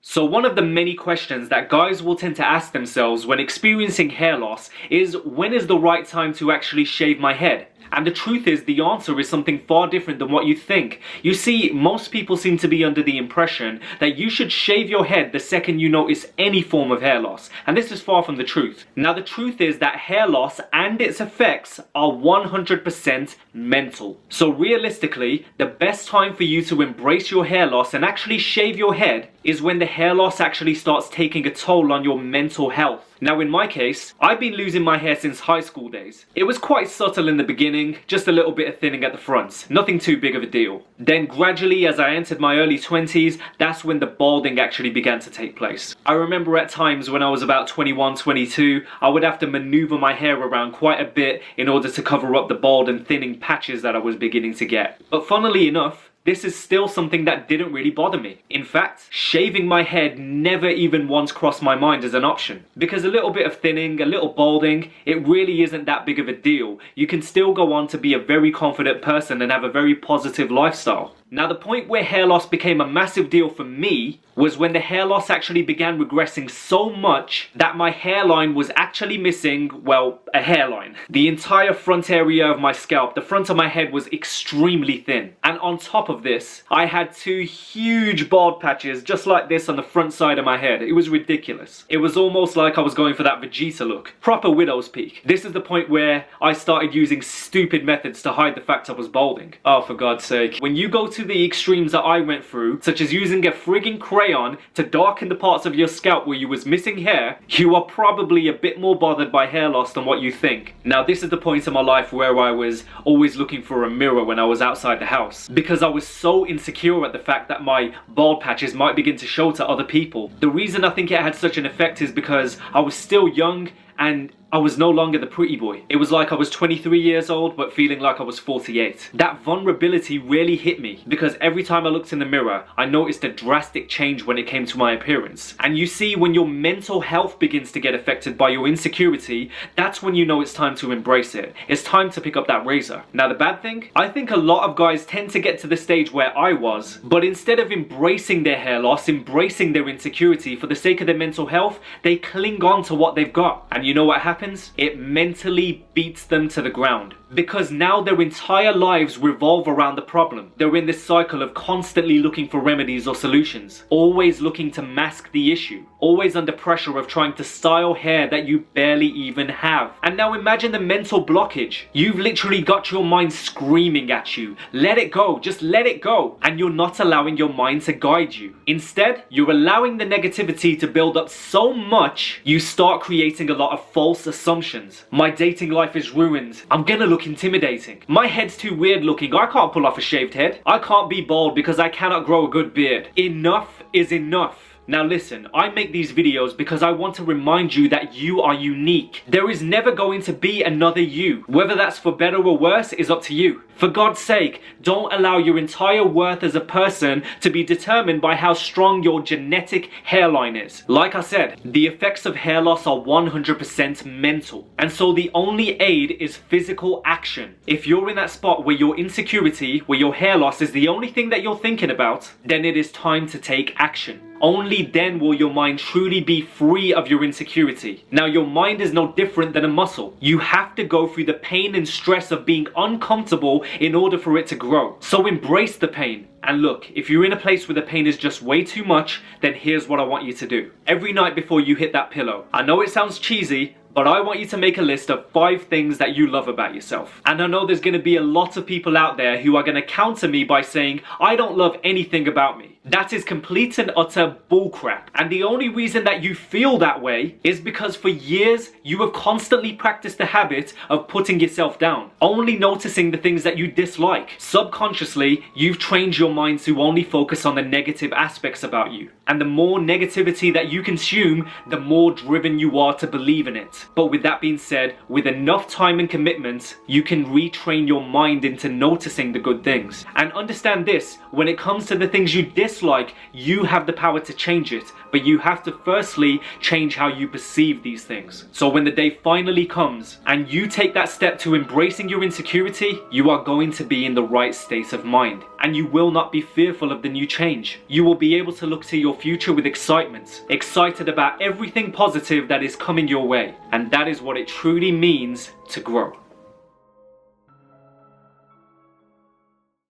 So one of the many questions that guys will tend to ask themselves when experiencing hair loss is, when is the right time to actually shave my head? And the truth is, the answer is something far different than what you think. You see, most people seem to be under the impression that you should shave your head the second you notice any form of hair loss. And this is far from the truth. Now, the truth is that hair loss and its effects are 100% mental. So realistically, the best time for you to embrace your hair loss and actually shave your head is when the hair loss actually starts taking a toll on your mental health. Now in my case, I've been losing my hair since high school days. It was quite subtle in the beginning, just a little bit of thinning at the front, nothing too big of a deal. Then gradually, as I entered my early 20s, that's when the balding actually began to take place. I remember at times when I was about 21, 22, I would have to maneuver my hair around quite a bit in order to cover up the bald and thinning patches that I was beginning to get. But funnily enough, this is still something that didn't really bother me. In fact, shaving my head never even once crossed my mind as an option. Because a little bit of thinning, a little balding, it really isn't that big of a deal. You can still go on to be a very confident person and have a very positive lifestyle. Now, the point where hair loss became a massive deal for me was when the hair loss actually began regressing so much that my hairline was actually missing, well, a hairline. The entire front area of my scalp, the front of my head, was extremely thin. And on top of this, I had two huge bald patches just like this on the front side of my head. It was ridiculous. It was almost like I was going for that Vegeta look. Proper widow's peak. This is the point where I started using stupid methods to hide the fact I was balding. Oh, for God's sake. When you go to the extremes that I went through, such as using a frigging crayon to darken the parts of your scalp where you was missing hair, you are probably a bit more bothered by hair loss than what you think. Now, this is the point in my life where I was always looking for a mirror when I was outside the house, because I was so insecure at the fact that my bald patches might begin to show to other people. The reason I think it had such an effect is because I was still young and I was no longer the pretty boy. It was like I was 23 years old but feeling like I was 48. That vulnerability really hit me because every time I looked in the mirror, I noticed a drastic change when it came to my appearance. And you see, when your mental health begins to get affected by your insecurity, that's when you know it's time to embrace it. It's time to pick up that razor. Now, the bad thing? I think a lot of guys tend to get to the stage where I was, but instead of embracing their hair loss, embracing their insecurity for the sake of their mental health, they cling on to what they've got. And you know what happens? It mentally beats them to the ground. Because now their entire lives revolve around the problem. They're in this cycle of constantly looking for remedies or solutions. Always looking to mask the issue. Always under pressure of trying to style hair that you barely even have. And now imagine the mental blockage. You've literally got your mind screaming at you. Let it go. Just let it go. And you're not allowing your mind to guide you. Instead, you're allowing the negativity to build up so much, you start creating a lot of false assumptions. My dating life is ruined. I'm gonna look intimidating. My head's too weird looking. I can't pull off a shaved head. I can't be bald because I cannot grow a good beard. Enough is enough. Now listen, I make these videos because I want to remind you that you are unique. There is never going to be another you. Whether that's for better or worse is up to you. For God's sake, don't allow your entire worth as a person to be determined by how strong your genetic hairline is. Like I said, the effects of hair loss are 100% mental. And so the only aid is physical action. If you're in that spot where your insecurity, where your hair loss is the only thing that you're thinking about, then it is time to take action. Only then will your mind truly be free of your insecurity. Now, your mind is no different than a muscle. You have to go through the pain and stress of being uncomfortable in order for it to grow. So embrace the pain. And look, if you're in a place where the pain is just way too much, then here's what I want you to do. Every night before you hit that pillow, I know it sounds cheesy, but I want you to make a list of 5 things that you love about yourself. And I know there's going to be a lot of people out there who are going to counter me by saying, I don't love anything about me. That is complete and utter bullcrap. And the only reason that you feel that way is because for years you have constantly practiced the habit of putting yourself down, only noticing the things that you dislike. Subconsciously, you've trained your mind to only focus on the negative aspects about you. And the more negativity that you consume, the more driven you are to believe in it. But with that being said, with enough time and commitment, you can retrain your mind into noticing the good things. And understand this, when it comes to the things you dislike, you have the power to change it, but you have to firstly change how you perceive these things. So when the day finally comes and you take that step to embracing your insecurity, you are going to be in the right state of mind and you will not not be fearful of the new change. You will be able to look to your future with excitement, excited about everything positive that is coming your way. And that is what it truly means to grow.